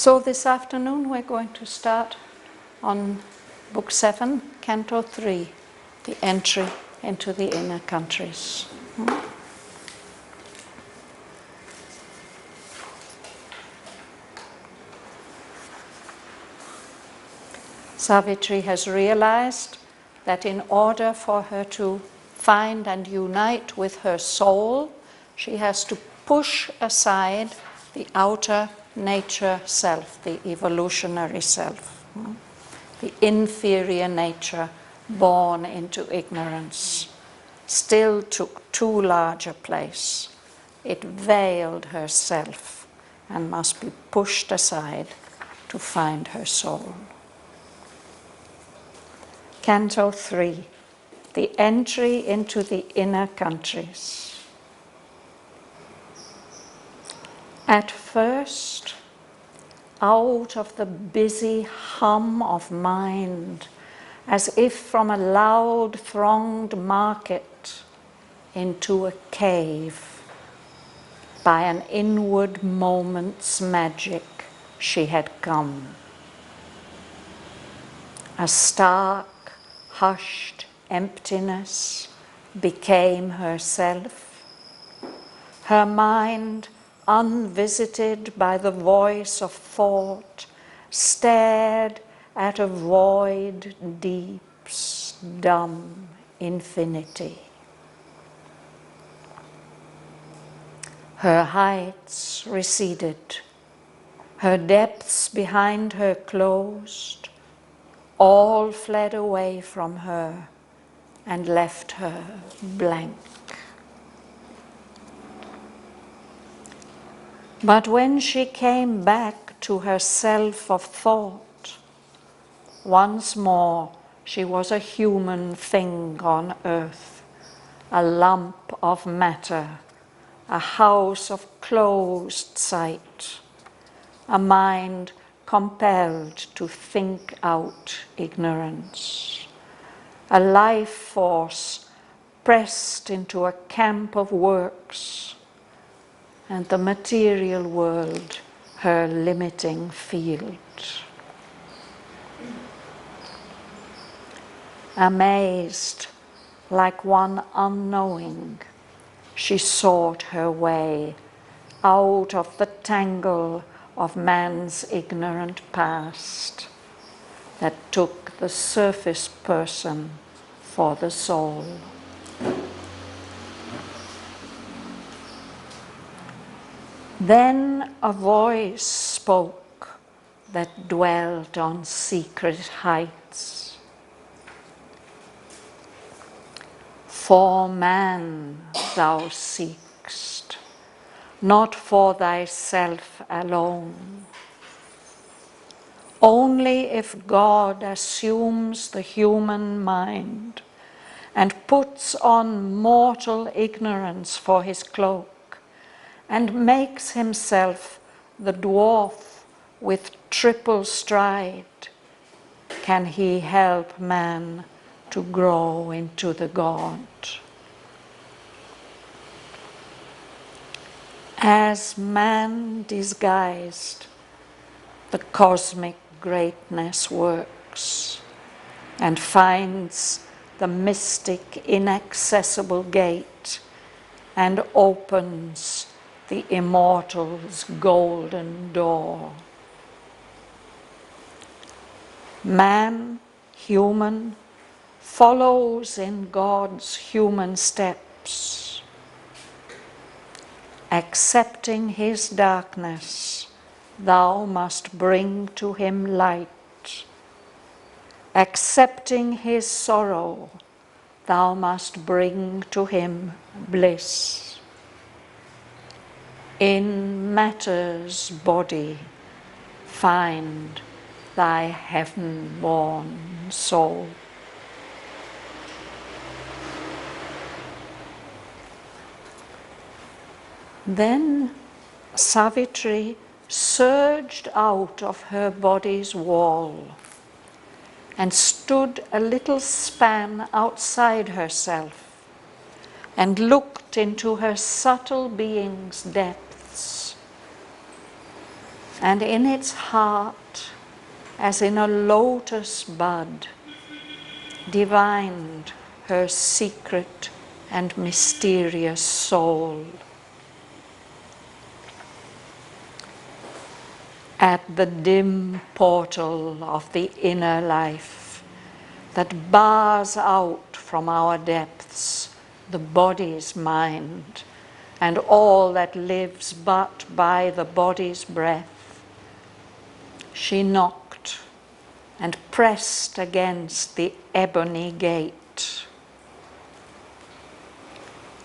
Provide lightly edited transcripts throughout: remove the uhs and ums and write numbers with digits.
So this afternoon we're going to start on Book 7, Canto 3, the entry into the inner countries. Savitri has realized that in order for her to find and unite with her soul, she has to push aside the outer nature self, the evolutionary self, the inferior nature born into ignorance. Still took too large a place. It veiled herself and must be pushed aside to find her soul. Canto 3, the entry into the inner countries. At first, out of the busy hum of mind, as if from a loud thronged market into a cave, by an inward moment's magic she had come. A stark, hushed emptiness became herself. Her mind, unvisited by the voice of thought, stared at a void deep's dumb infinity. Her heights receded, her depths behind her closed, all fled away from her and left her blank. But when she came back to herself of thought, once more she was a human thing on earth, a lump of matter, a house of closed sight, a mind compelled to think out ignorance, a life force pressed into a camp of works, and the material world her limiting field. Amazed, like one unknowing, she sought her way out of the tangle of man's ignorant past that took the surface person for the soul. Then a voice spoke that dwelt on secret heights. For man thou seekst, not for thyself alone. Only if God assumes the human mind and puts on mortal ignorance for his cloak, and makes himself the dwarf with triple stride, can he help man to grow into the God. As man disguised, the cosmic greatness works and finds the mystic inaccessible gate and opens the immortal's golden door. Man, human, follows in God's human steps. Accepting his darkness, thou must bring to him light. Accepting his sorrow, thou must bring to him bliss. In matter's body, find thy heaven-born soul. Then Savitri surged out of her body's wall and stood a little span outside herself and looked into her subtle being's depths. And in its heart, as in a lotus bud, divined her secret and mysterious soul. At the dim portal of the inner life that bars out from our depths the body's mind and all that lives but by the body's breath, she knocked and pressed against the ebony gate.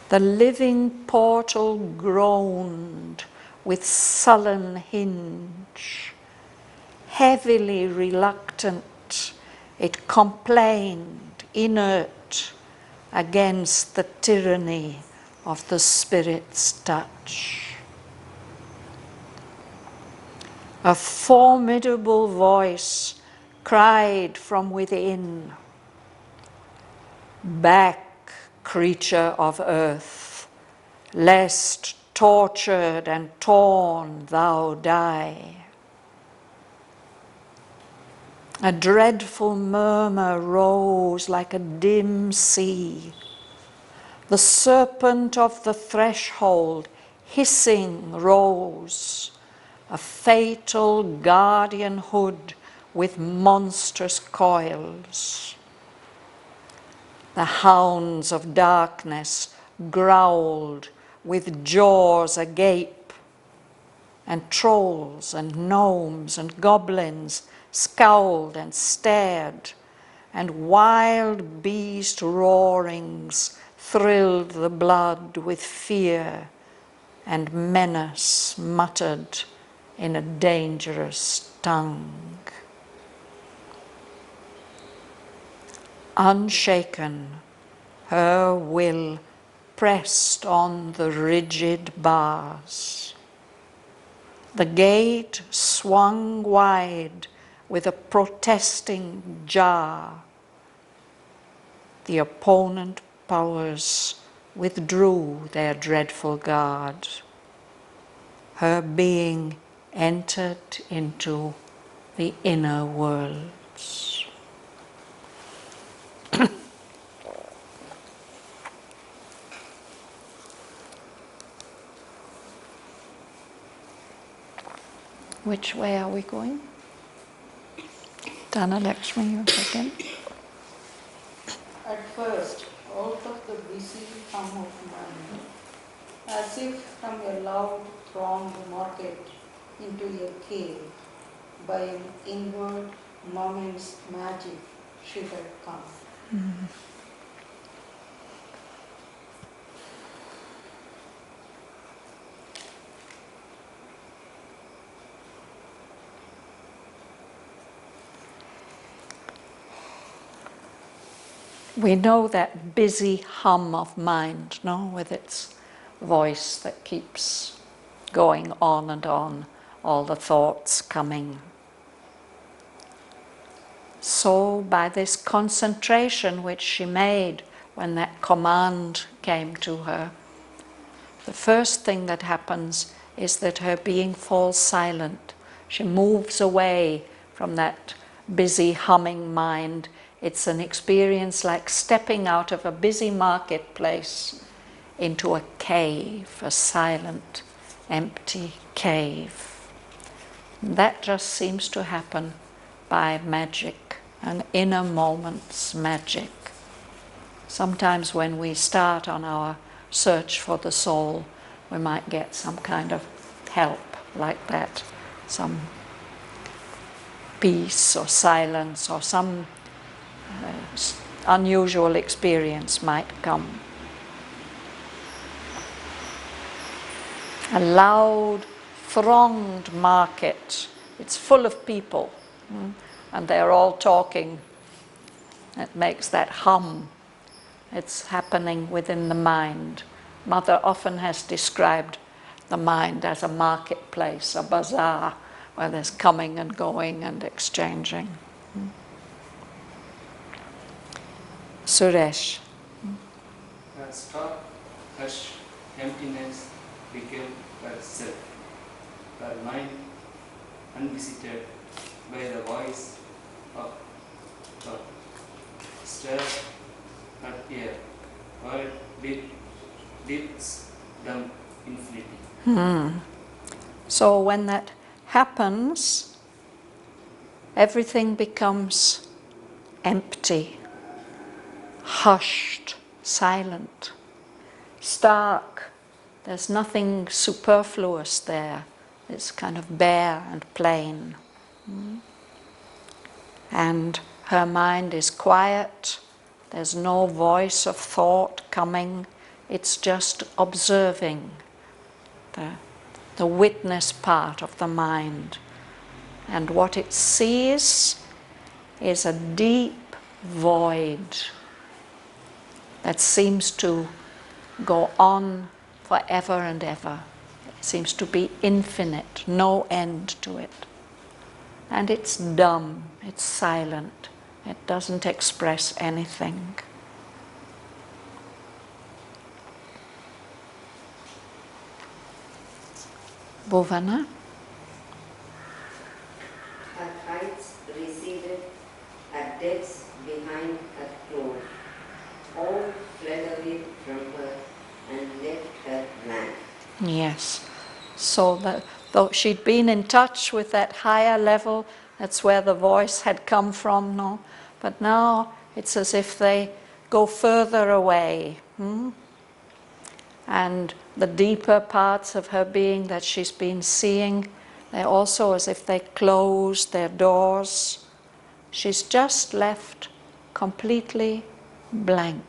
The living portal groaned with sullen hinge. Heavily reluctant, it complained, inert, against the tyranny of the Spirit's touch. A formidable voice cried from within, "Back, creature of earth, lest tortured and torn thou die." A dreadful murmur rose like a dim sea. The serpent of the threshold hissing rose, a fatal guardianhood with monstrous coils. The hounds of darkness growled with jaws agape, and trolls and gnomes and goblins scowled and stared, and wild beast roarings thrilled the blood with fear, and menace muttered in a dangerous tongue. Unshaken, her will pressed on the rigid bars. The gate swung wide with a protesting jar. The opponent powers withdrew their dreadful guard. Her being entered into the inner worlds. Which way are we going? Dana Lakshmi, you begin. At first, out of the busy hum of mind, as if from a loud thronged market into a cave, by an inward moment's magic she had come. Mm. We know that busy hum of mind, no, with its voice that keeps going on and on, all the thoughts coming. So by this concentration which she made when that command came to her, the first thing that happens is that her being falls silent. She moves away from that busy humming mind. It's an experience like stepping out of a busy marketplace into a cave, a silent, empty cave. And that just seems to happen by magic, an inner moment's magic. Sometimes when we start on our search for the soul, we might get some kind of help like that, some peace or silence or some unusual experience might come. A loud, thronged market, it's full of people, and they're all talking. It makes that hum. It's happening within the mind. Mother often has described the mind as a marketplace, a bazaar, where there's coming and going and exchanging. Suresh. Her stark, hushed emptiness became her self. Her mind unvisited by the voice of God. Stare at a world deeps down infinity. So when that happens, everything becomes empty, hushed, silent, stark. There's nothing superfluous there. It's kind of bare and plain. And her mind is quiet. There's no voice of thought coming. It's just observing the witness part of the mind. And what it sees is a deep void that seems to go on forever and ever. It seems to be infinite, no end to it. And it's dumb, it's silent, it doesn't express anything. Bhavana? Her heights receded, her depths behind her closed. All fled away from her and left her blank. Yes. So though she'd been in touch with that higher level, that's where the voice had come from, no? But now it's as if they go further away. And the deeper parts of her being that she's been seeing, they're also as if they close their doors. She's just left completely blank.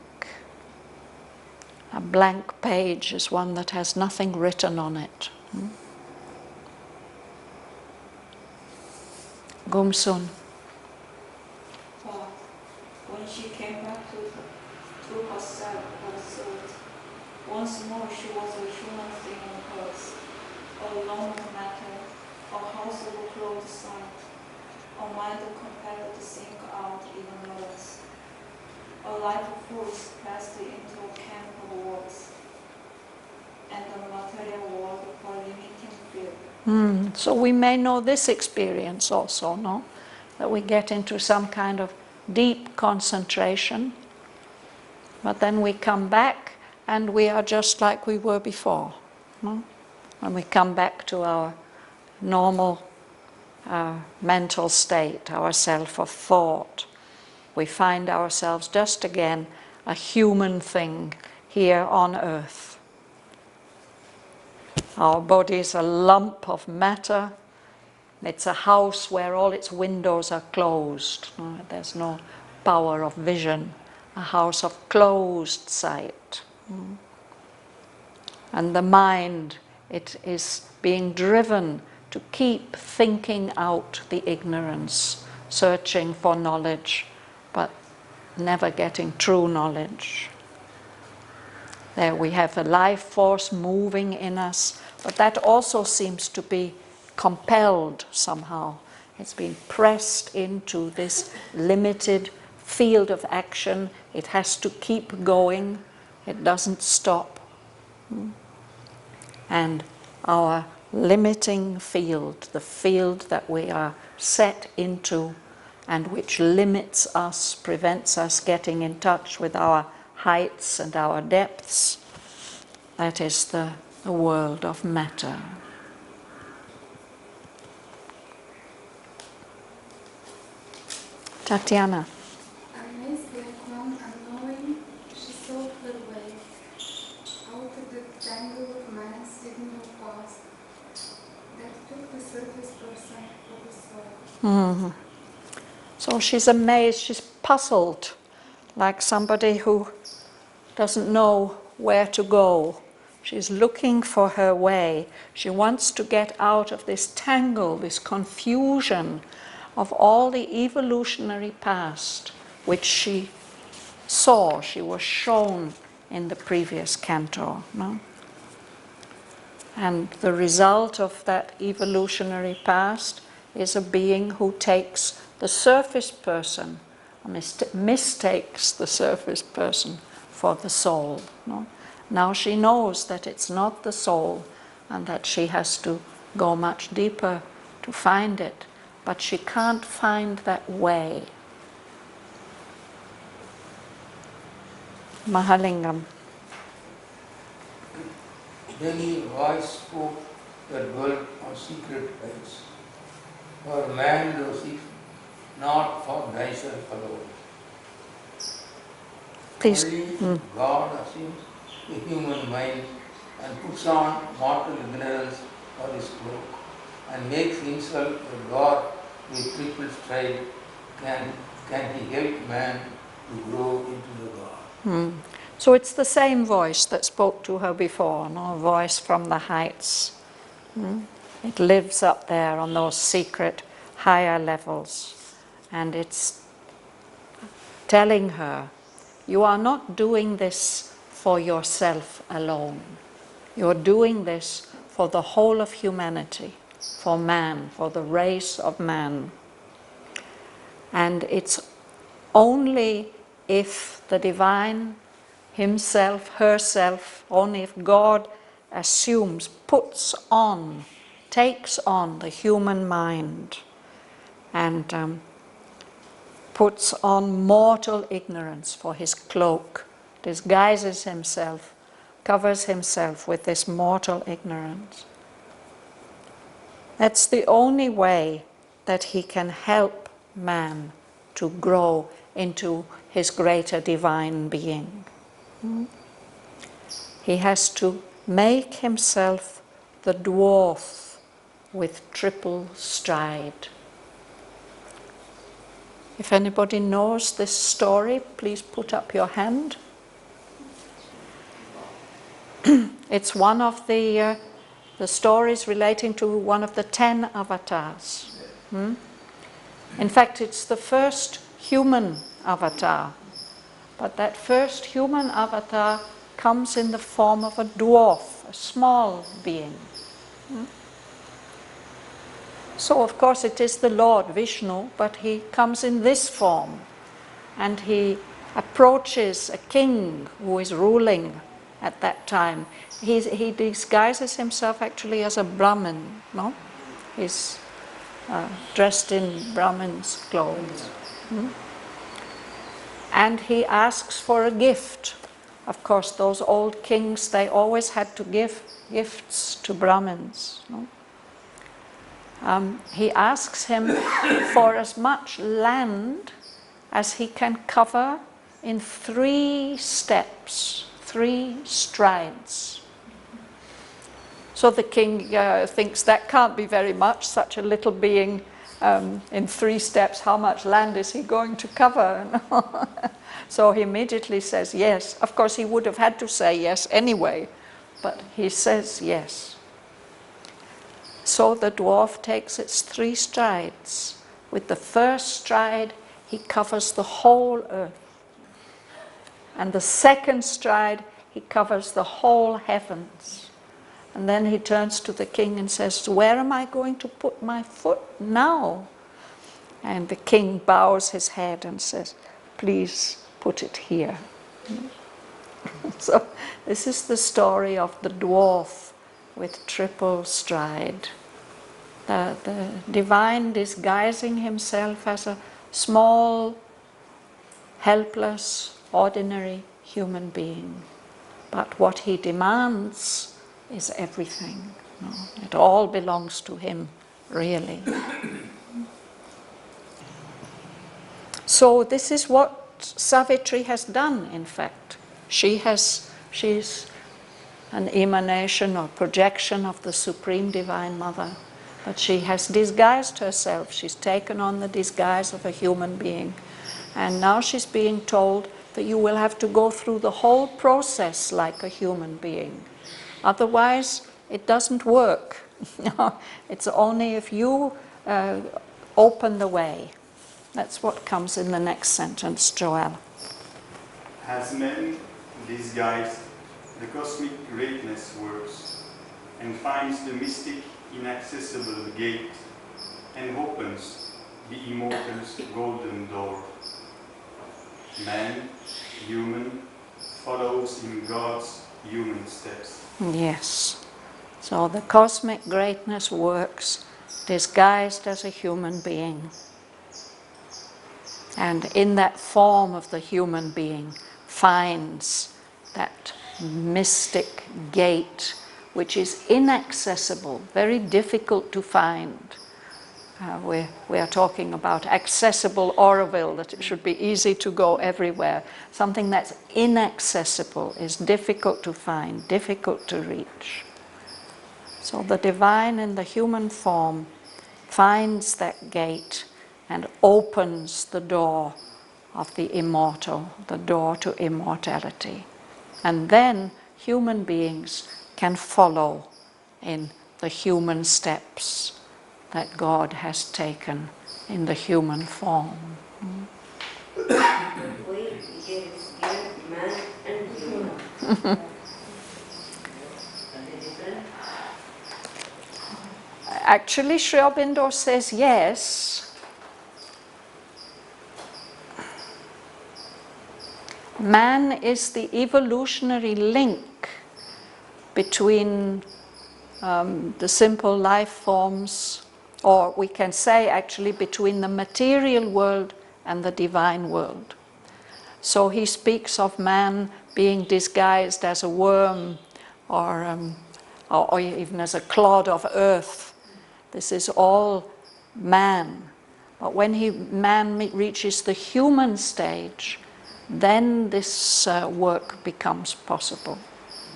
A blank page is one that has nothing written on it. Gumsun. But when she came back to herself, her thought, once more she was a human thing on earth, a lone matter, a house of a closed sight, a mind compelled to think out even words. A life force passed into a camp of words, and the material world for limiting field. So we may know this experience also, no? That we get into some kind of deep concentration, but then we come back and we are just like we were before. No? When we come back to our normal mental state, our self of thought, we find ourselves just again a human thing here on earth. Our body is a lump of matter. It's a house where all its windows are closed. There's no power of vision. A house of closed sight. And the mind, it is being driven to keep thinking out the ignorance, searching for knowledge, but never getting true knowledge. There we have a life force moving in us, but that also seems to be compelled somehow. It's been pressed into this limited field of action. It has to keep going. It doesn't stop. And our limiting field, the field that we are set into and which limits us, prevents us getting in touch with our heights and our depths, that is the world of matter. Tatiana. Amazed like one unknowing, she sought her way out of the tangle of man's signal past that took the surface person for the soul. So she's amazed, she's puzzled, like somebody who doesn't know where to go. She's looking for her way. She wants to get out of this tangle, this confusion of all the evolutionary past, which she saw, she was shown in the previous canto. No? And the result of that evolutionary past is a being who takes the surface person, mistakes the surface person for the soul. No? Now she knows that it's not the soul and that she has to go much deeper to find it, but she can't find that way. Mahalingam. Then he voice spoke that dwelt on secret heights. For man thou seek not for thyself alone. Please. Only God assumes the human mind and puts on mortal ignorance for his cloak and makes himself a dwarf with triple stride. Can he help man to grow into the God? So it's the same voice that spoke to her before, no? A voice from the heights. It lives up there on those secret higher levels, and it's telling her, you are not doing this for yourself alone. You're doing this for the whole of humanity, for man, for the race of man. And it's only if the divine himself, herself, only if God assumes, puts on, takes on the human mind and puts on mortal ignorance for his cloak, disguises himself, covers himself with this mortal ignorance. That's the only way that he can help man to grow into his greater divine being. He has to make himself the dwarf with triple stride. If anybody knows this story, please put up your hand. It's one of the stories relating to one of the 10 avatars. In fact, it's the first human avatar. But that first human avatar comes in the form of a dwarf, a small being. So, of course, it is the Lord Vishnu, but he comes in this form. And he approaches a king who is ruling at that time. He disguises himself actually as a Brahmin, no? He's dressed in Brahmin's clothes. And he asks for a gift. Of course, those old kings, they always had to give gifts to Brahmins. No? He asks him for as much land as he can cover in 3 steps, 3 strides. So the king thinks that can't be very much, such a little being in 3 steps, how much land is he going to cover? So he immediately says yes. Of course, he would have had to say yes anyway, but he says yes. So the dwarf takes its 3 strides. With the first stride, he covers the whole earth. And the second stride, he covers the whole heavens. And then he turns to the king and says, where am I going to put my foot now? And the king bows his head and says, please put it here. So this is the story of the dwarf with triple stride. The divine disguising himself as a small, helpless, ordinary human being. But what he demands is everything. No? It all belongs to him, really. So this is what Savitri has done, in fact. She's an emanation or projection of the Supreme Divine Mother. But she has disguised herself. She's taken on the disguise of a human being. And now she's being told that you will have to go through the whole process like a human being. Otherwise, it doesn't work. It's only if you open the way. That's what comes in the next sentence, Joel. As man disguised, the cosmic greatness works, and finds the mystic inaccessible gate, and opens the immortal's golden door. Man, human, follows in God's human steps. Yes. So the cosmic greatness works disguised as a human being. And in that form of the human being finds that mystic gate, which is inaccessible, very difficult to find. We are talking about accessible Auroville, that it should be easy to go everywhere. Something that's inaccessible is difficult to find, difficult to reach. So the divine in the human form finds that gate and opens the door of the immortal, the door to immortality. And then human beings can follow in the human steps that God has taken in the human form. We give man and human. Are they different? Actually, Sri Aurobindo says yes. Man is the evolutionary link between the simple life forms, or we can say actually between the material world and the divine world. So he speaks of man being disguised as a worm or even as a clod of earth. This is all man. But when man reaches the human stage, then this work becomes possible.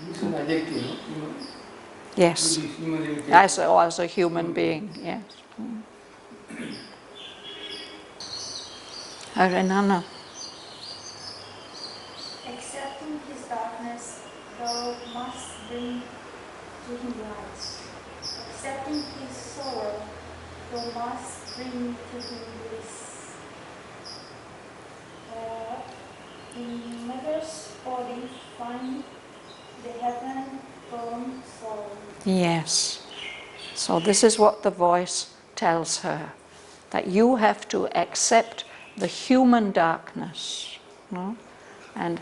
It's an adjective, no? Yes, as a human being, yes. Harinana. Accepting his darkness, thou must bring to him light. Accepting his sorrow, thou must bring to him bliss. In mother's body, find the heaven-born soul. Yes. So this is what the voice tells her, that you have to accept the human darkness, no? And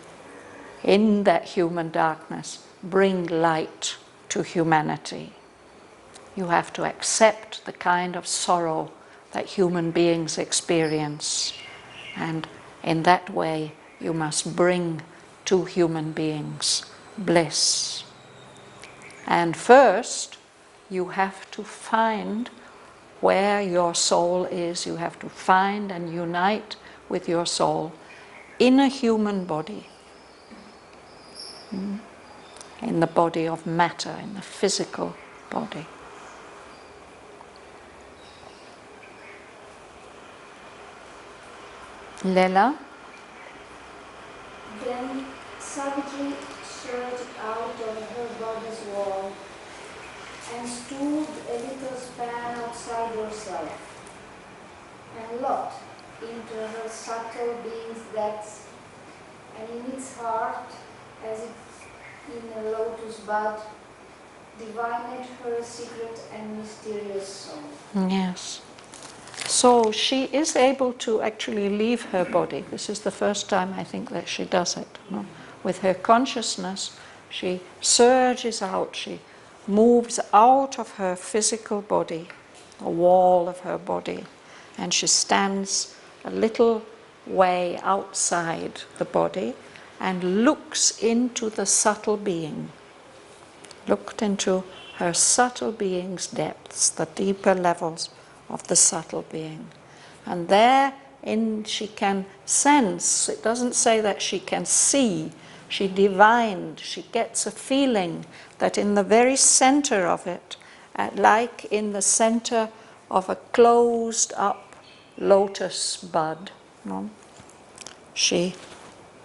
in that human darkness, bring light to humanity. You have to accept the kind of sorrow that human beings experience, and in that way you must bring to human beings bliss. And first, you have to find where your soul is. You have to find and unite with your soul in a human body, in the body of matter, in the physical body. Lela? Then Savitri surged out of her body's wall and stood a little span outside herself, and looked into her subtle being's depths, and in its heart, as if in a lotus bud, divined her secret and mysterious soul. Yes. So she is able to actually leave her body. This is the first time I think that she does it. No? With her consciousness, she surges out, she moves out of her physical body, the wall of her body, and she stands a little way outside the body and looks into the subtle being, looked into her subtle being's depths, the deeper levels of the subtle being. And therein she can sense, it doesn't say that she can see, she divined, she gets a feeling that in the very center of it, like in the center of a closed up lotus bud, no? She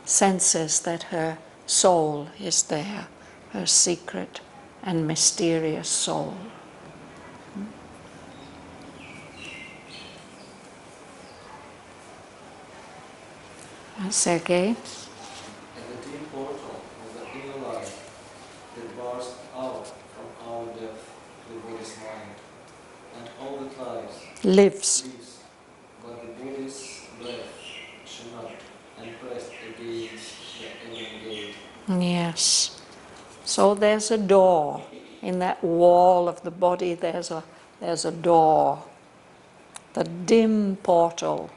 senses that her soul is there, her secret and mysterious soul. Sergei? And the dim portal of the inner life that burst out from our depth, the body's mind, and all that lives. but the body's breath shall not and pressed against the inner gate. Yes. So there's a door in that wall of the body. There's a there's a door, the dim portal.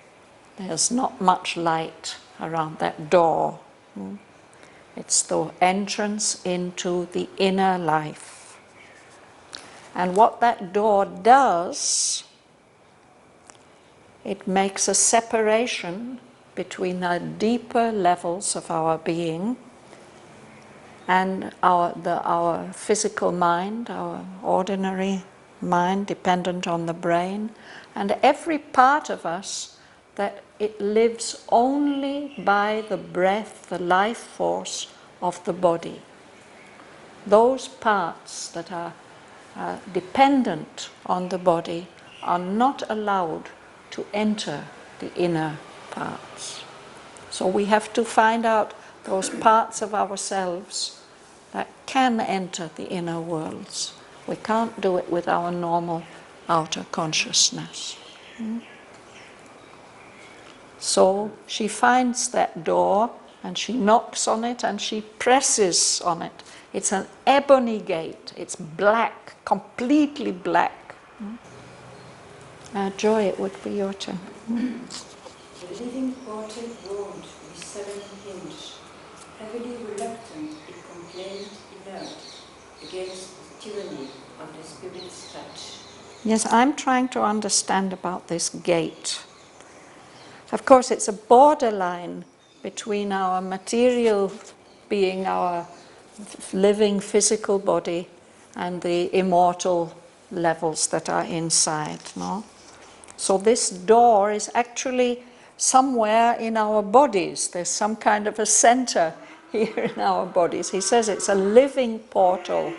There's not much light around that door. It's the entrance into the inner life. And what that door does, it makes a separation between the deeper levels of our being and our physical mind, our ordinary mind dependent on the brain, and every part of us that it lives only by the breath, the life force of the body. Those parts that are dependent on the body are not allowed to enter the inner parts. So we have to find out those parts of ourselves that can enter the inner worlds. We can't do it with our normal outer consciousness. So she finds that door and she knocks on it and she presses on it. It's an ebony gate. It's black, completely black. Joy, it would be your turn. The living portal wound with 7 hinge, heavily reluctant, it complained inert against the tyranny of the spirit's touch. Yes, I'm trying to understand about this gate. Of course, it's a borderline between our material being, our living physical body, and the immortal levels that are inside, no? So this door is actually somewhere in our bodies. There's some kind of a center here in our bodies. He says it's a living portal.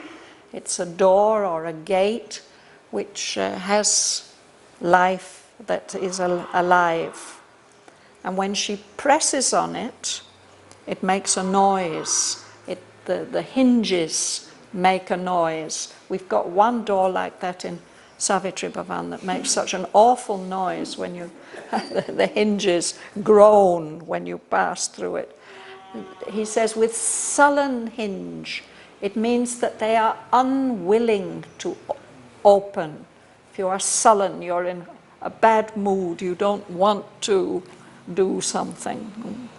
It's a door or a gate which has life that is alive. And when she presses on it, it makes a noise. The hinges make a noise. We've got one door like that in Savitri Bhavan that makes such an awful noise when you the hinges groan when you pass through it. He says with sullen hinge, it means that they are unwilling to open. If you are sullen, you're in a bad mood, you don't want to do something.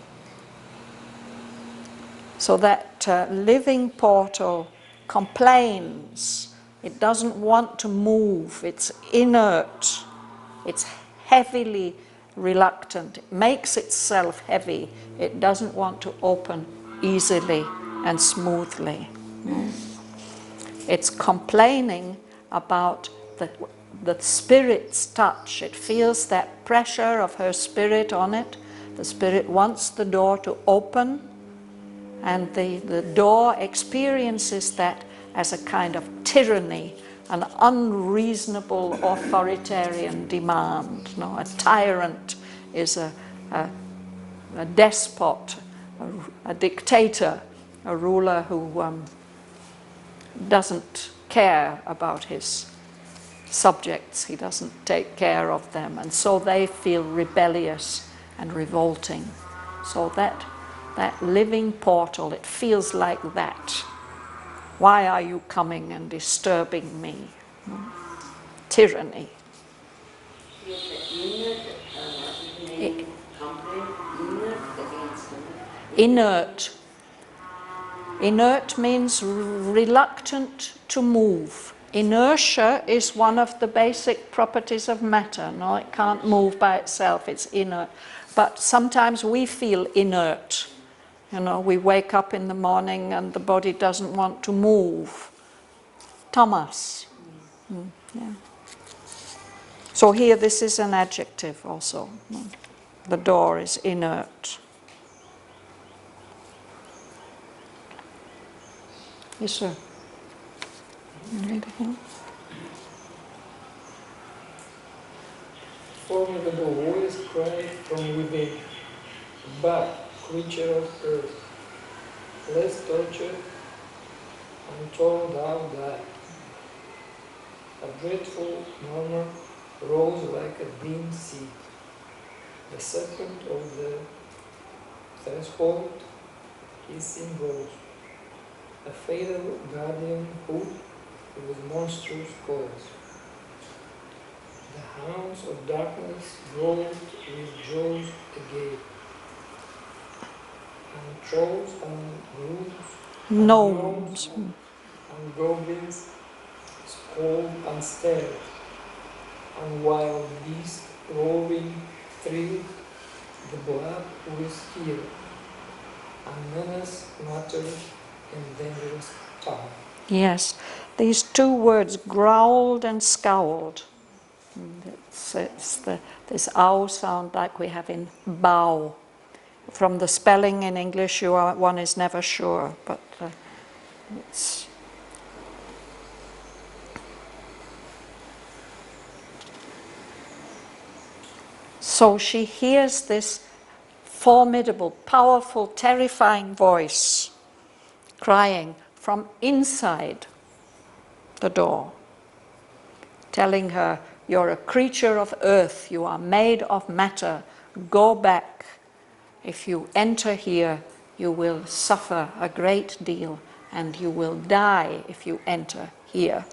So that living portal complains. It doesn't want to move. It's inert. It's heavily reluctant. It makes itself heavy. It doesn't want to open easily and smoothly. It's complaining about the spirit's touch. It feels that pressure of her spirit on it. The spirit wants the door to open, and the door experiences that as a kind of tyranny, an unreasonable authoritarian demand. No, a tyrant is a despot, a dictator, a ruler who doesn't care about his subjects. He doesn't take care of them, and so they feel rebellious and revolting. So that living portal, it feels like that. Why are you coming and disturbing me? Tyranny. Inert. Inert means reluctant to move. Inertia is one of the basic properties of matter. No, it can't move by itself, it's inert. But sometimes we feel inert. You know, we wake up in the morning and the body doesn't want to move. Tamas. Yeah. So here this is an adjective also. The door is inert. Yes, sir. Formidable voice cried from within, but creature of earth, less tortured, untold thou die. A dreadful murmur rose like a dim sea. The serpent of the threshold hissing rose, a fatal guardian hood with monstrous coils. The hounds of darkness roared with jaws agape, and trolls and Gnomes. and goblins scolded and stared, and wild beasts roaring thrilled the blood with fear, and menace mattered in dangerous tongue. Yes, these two words, growled and scowled. It's this ow sound like we have in bow. From the spelling in English, one is never sure, but it's... So she hears this formidable, powerful, terrifying voice crying from inside the door, telling her, "You're a creature of earth, you are made of matter, go back. If you enter here, you will suffer a great deal, and you will die if you enter here."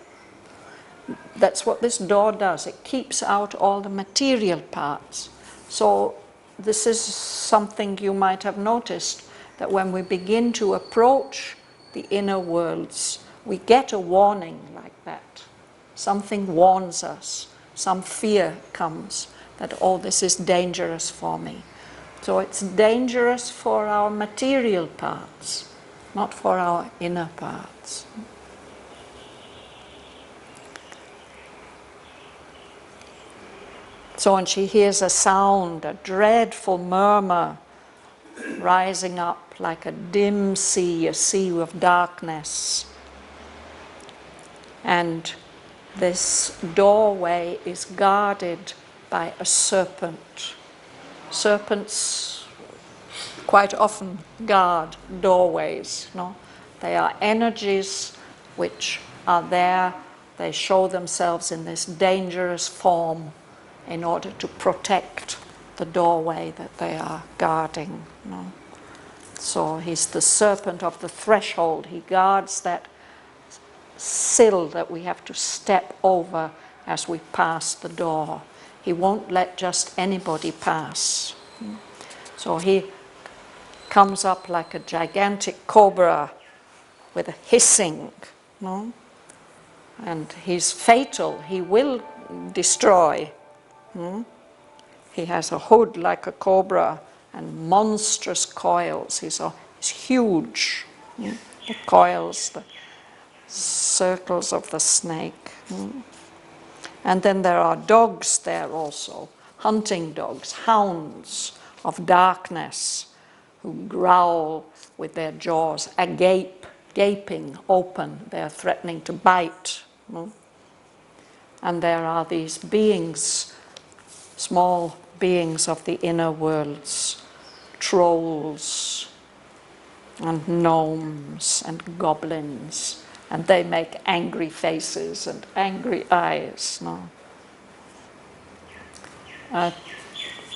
That's what this door does. It keeps out all the material parts. So this is something you might have noticed, that when we begin to approach the inner worlds, we get a warning like that. Something warns us. Some fear comes that, oh, this is dangerous for me. So it's dangerous for our material parts, not for our inner parts. So when she hears a sound, a dreadful murmur rising up like a dim sea, a sea of darkness, and this doorway is guarded by a serpent. Serpents quite often guard doorways. No? They are energies which are there. They show themselves in this dangerous form in order to protect the doorway that they are guarding. No? So he's the serpent of the threshold. He guards that sill that we have to step over as we pass the door. He won't let just anybody pass. So he comes up like a gigantic cobra with a hissing, no? And he's fatal. He will destroy. He has a hood like a cobra and monstrous coils. He's huge. The coils, the circles of the snake. And then there are dogs there also, hunting dogs, hounds of darkness, who growl with their jaws agape, gaping open. They're threatening to bite. And there are these beings, small beings of the inner worlds, trolls and gnomes and goblins, and they make angry faces and angry eyes. No?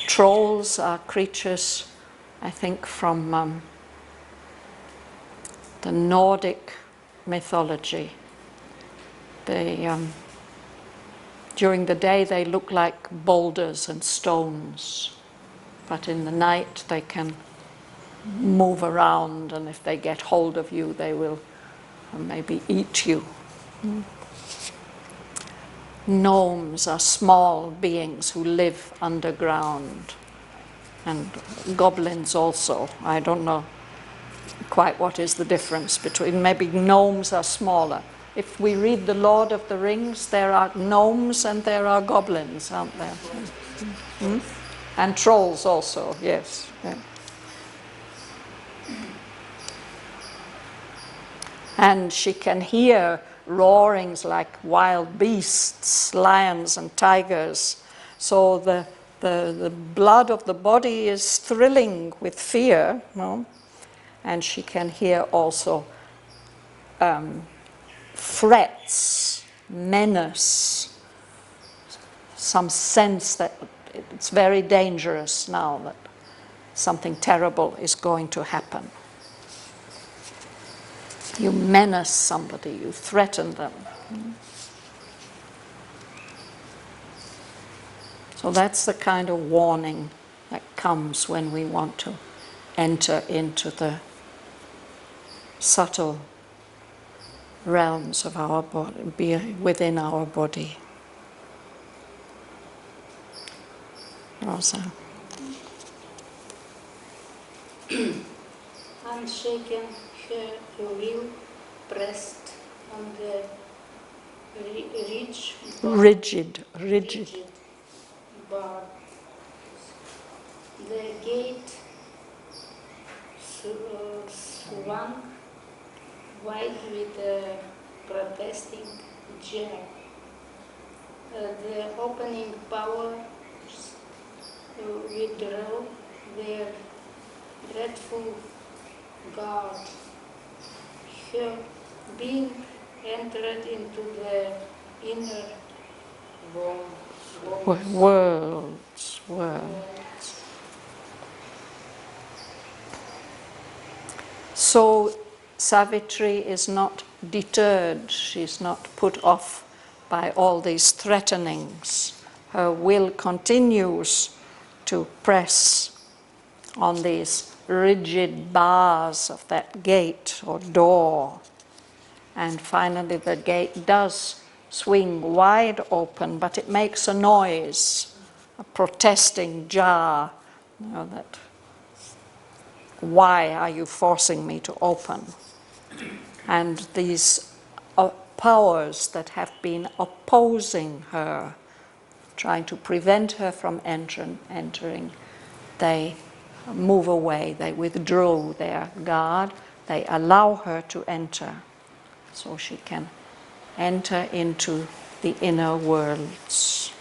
Trolls are creatures, I think, from the Nordic mythology. They, during the day they look like boulders and stones, but in the night they can move around, and if they get hold of you they will maybe eat you. Gnomes are small beings who live underground, and goblins also. I don't know quite what is the difference between, maybe gnomes are smaller. If we read The Lord of the Rings, there are gnomes and there are goblins, aren't there? And trolls also, yes. Yeah. And she can hear roarings like wild beasts, lions and tigers. So the blood of the body is thrilling with fear, no? And she can hear also threats, menace, some sense that it's very dangerous now, that something terrible is going to happen. You menace somebody, you threaten them. So that's the kind of warning that comes when we want to enter into the subtle realms of our body, be within our body. Rosa. Unshaken, her will pressed on the rigid bar. The gate swung wide with a protesting jar. The opening powers withdrew their dreadful guard. Her being entered into the inner worlds. So Savitri is not deterred, she's not put off by all these threatenings. Her will continues to press on these rigid bars of that gate or door. And finally the gate does swing wide open, but it makes a noise, a protesting jar, that why are you forcing me to open? And these powers that have been opposing her, trying to prevent her from entering, they move away, they withdraw their guard, they allow her to enter, so she can enter into the inner worlds.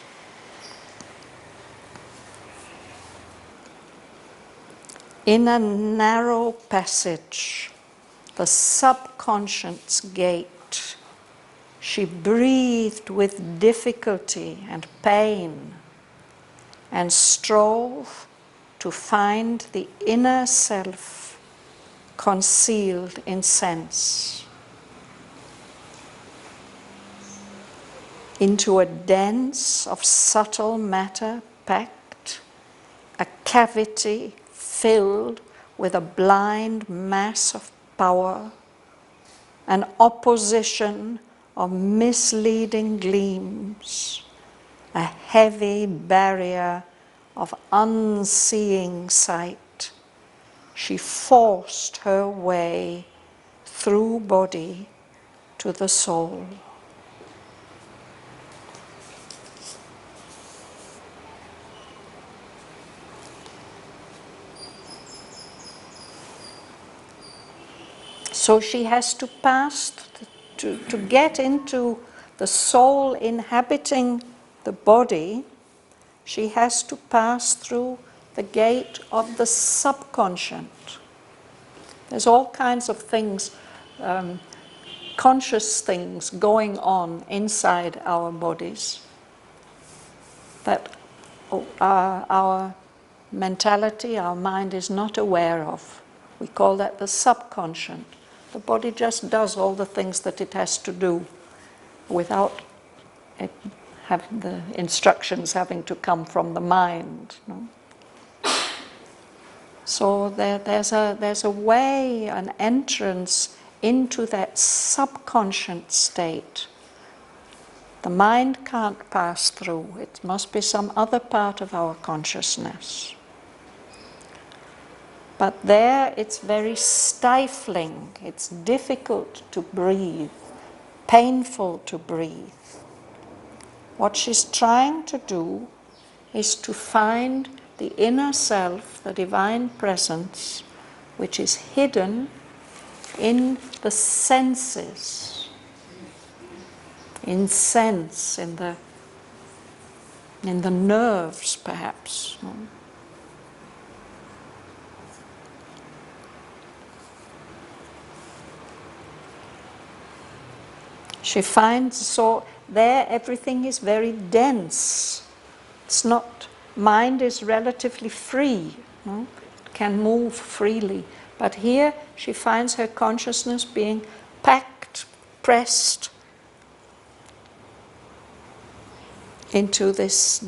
In a narrow passage, the subconscious gate, she breathed with difficulty and pain and strove to find the inner self concealed in sense. Into a dance of subtle matter packed, a cavity filled with a blind mass of power, an opposition of misleading gleams, a heavy barrier of unseeing sight. She forced her way through body to the soul. So she has to pass, to get into the soul inhabiting the body, she has to pass through the gate of the subconscious. There's all kinds of things, conscious things going on inside our bodies that our mentality, our mind is not aware of. We call that the subconscious. The body just does all the things that it has to do without it having the instructions having to come from the mind. No? So there's a way, an entrance into that subconscious state. The mind can't pass through. It must be some other part of our consciousness. But there it's very stifling, it's difficult to breathe, painful to breathe. What she's trying to do is to find the inner self, the divine presence, which is hidden in the senses, in sense, in the nerves perhaps. She finds, so there everything is very dense. It's not, mind is relatively free, no? It can move freely. But here she finds her consciousness being packed, pressed, into this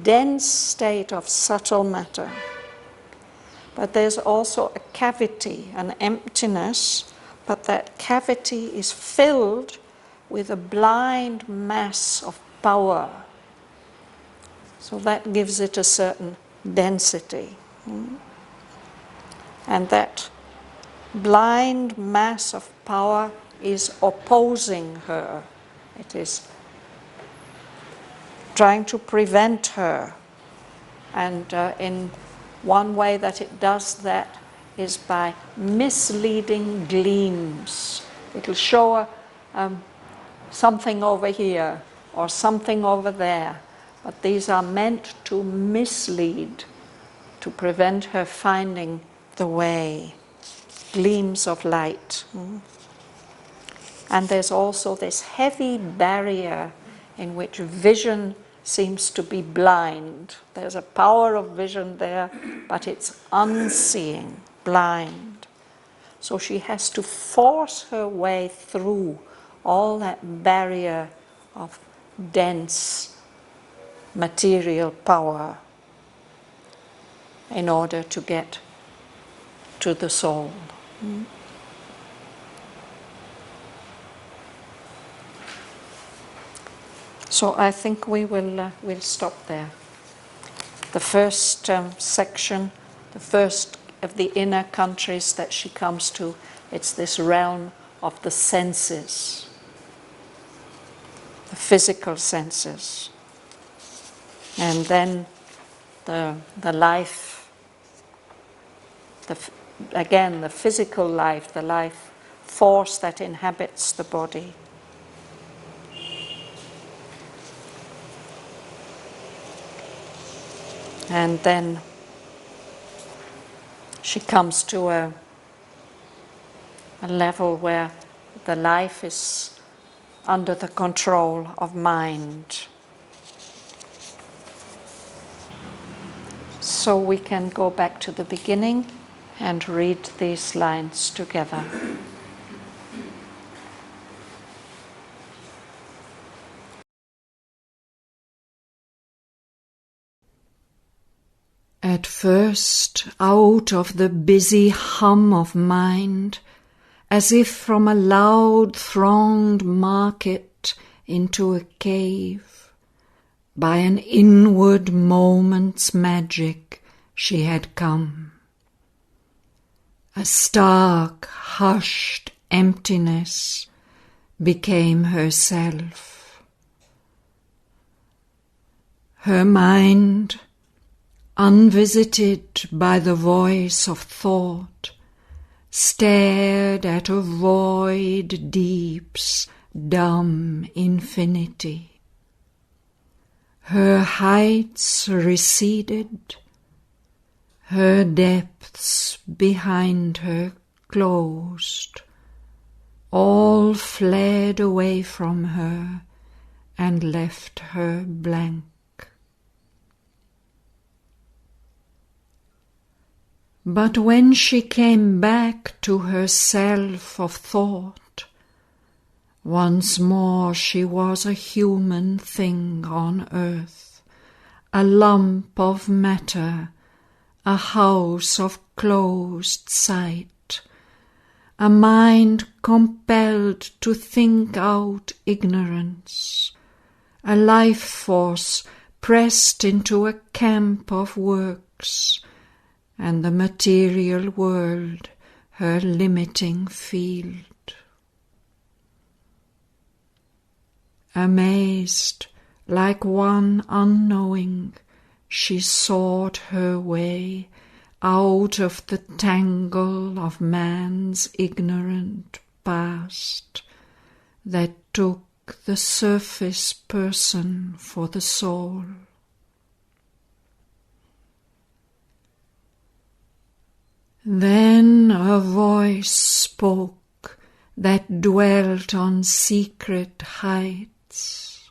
dense state of subtle matter. But there's also a cavity, an emptiness, but that cavity is filled with a blind mass of power. So that gives it a certain density. And that blind mass of power is opposing her. It is trying to prevent her. And in one way that it does that is by misleading gleams. It'll show something over here or something over there, but these are meant to mislead, to prevent her finding the way. Gleams of light. And there's also this heavy barrier in which vision seems to be blind. There's a power of vision there, but it's unseeing, blind. So she has to force her way through all that barrier of dense material power in order to get to the soul. So I think we'll stop there. The first section, the first of the inner countries that she comes to, it's this realm of the senses, the physical senses. And then the life, again the physical life, the life force that inhabits the body. And then she comes to a level where the life is under the control of mind. So we can go back to the beginning and read these lines together. At first, out of the busy hum of mind, as if from a loud thronged market into a cave, by an inward moment's magic she had come. A stark, hushed emptiness became herself. Her mind, unvisited by the voice of thought, stared at a void deep's dumb infinity. Her heights receded, her depths behind her closed, all fled away from her and left her blank. But when she came back to herself of thought, once more she was a human thing on earth, a lump of matter, a house of closed sight, a mind compelled to think out ignorance, a life force pressed into a camp of works, and the material world her limiting field. Amazed, like one unknowing, she sought her way out of the tangle of man's ignorant past that took the surface person for the soul. Then a voice spoke that dwelt on secret heights.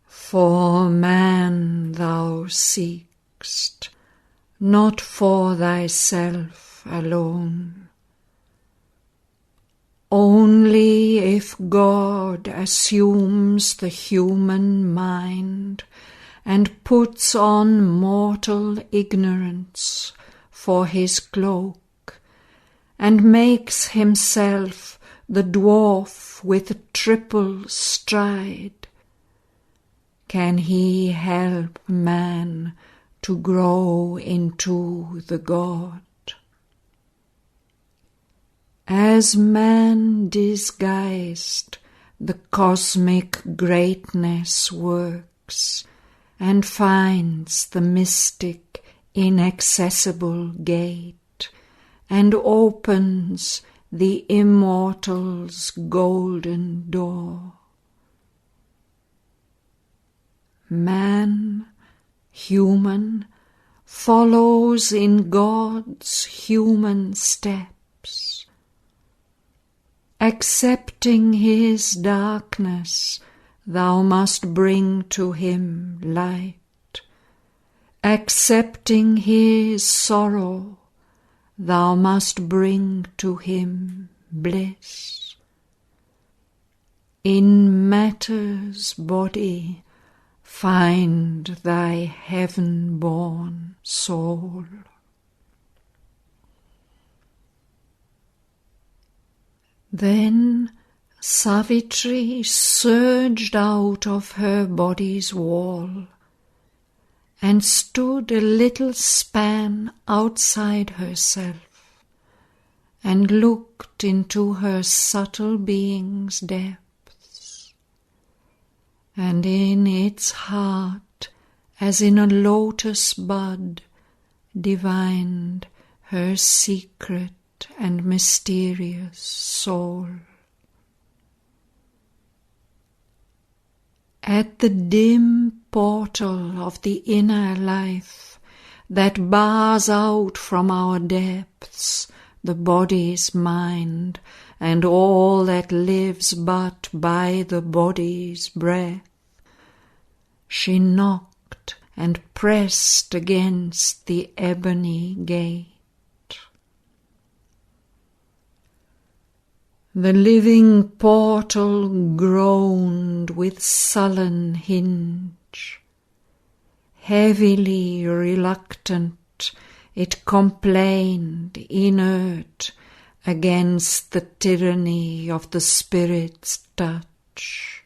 For man thou seekst, not for thyself alone. Only if God assumes the human mind and puts on mortal ignorance for his cloak, and makes himself the dwarf with triple stride, can he help man to grow into the God. As man disguised, the cosmic greatness works and finds the mystic inaccessible gate and opens the immortal's golden door. Man, human, follows in God's human steps. Accepting his darkness, thou must bring to him light. Accepting his sorrow, thou must bring to him bliss. In matter's body, find thy heaven-born soul. Then Savitri surged out of her body's wall and stood a little span outside herself and looked into her subtle being's depths, and in its heart, as in a lotus bud, divined her secret and mysterious soul. At the dim portal of the inner life that bars out from our depths the body's mind and all that lives but by the body's breath, she knocked and pressed against the ebony gate. The living portal groaned with sullen hinge. Heavily reluctant, it complained, inert, against the tyranny of the spirit's touch.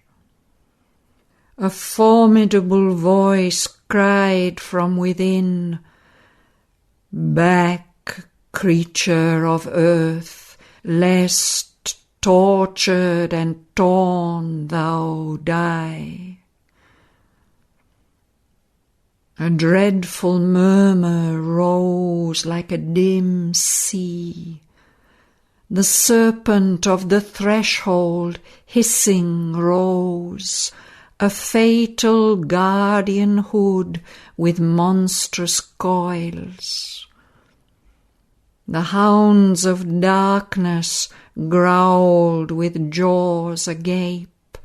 A formidable voice cried from within, "Back, creature of earth, lest tortured and torn thou die." A dreadful murmur rose like a dim sea. The serpent of the threshold hissing rose, a fatal guardianhood with monstrous coils. The hounds of darkness growled with jaws agape,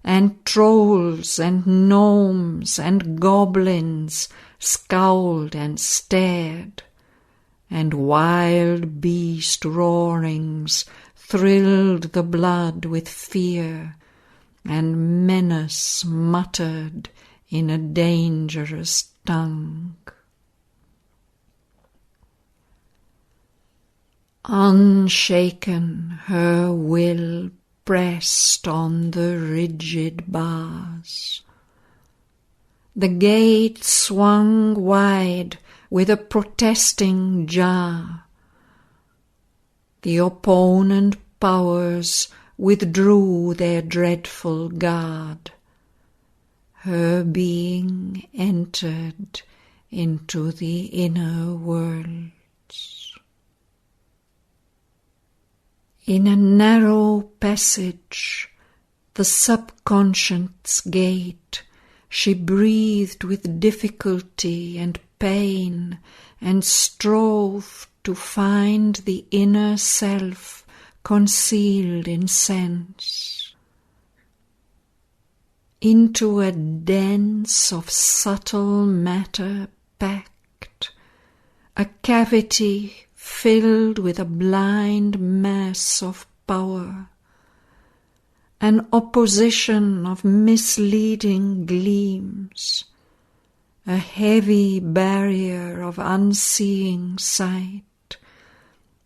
and trolls and gnomes and goblins scowled and stared, and wild beast roarings thrilled the blood with fear, and menace muttered in a dangerous tongue. Unshaken, her will pressed on the rigid bars. The gate swung wide with a protesting jar. The opponent powers withdrew their dreadful guard. Her being entered into the inner worlds. In a narrow passage, the subconscious gate, she breathed with difficulty and pain and strove to find the inner self concealed in sense. Into a dance of subtle matter packed, a cavity filled with a blind mass of power, an opposition of misleading gleams, a heavy barrier of unseeing sight.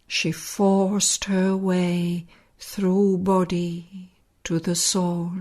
She forced her way through body to the soul.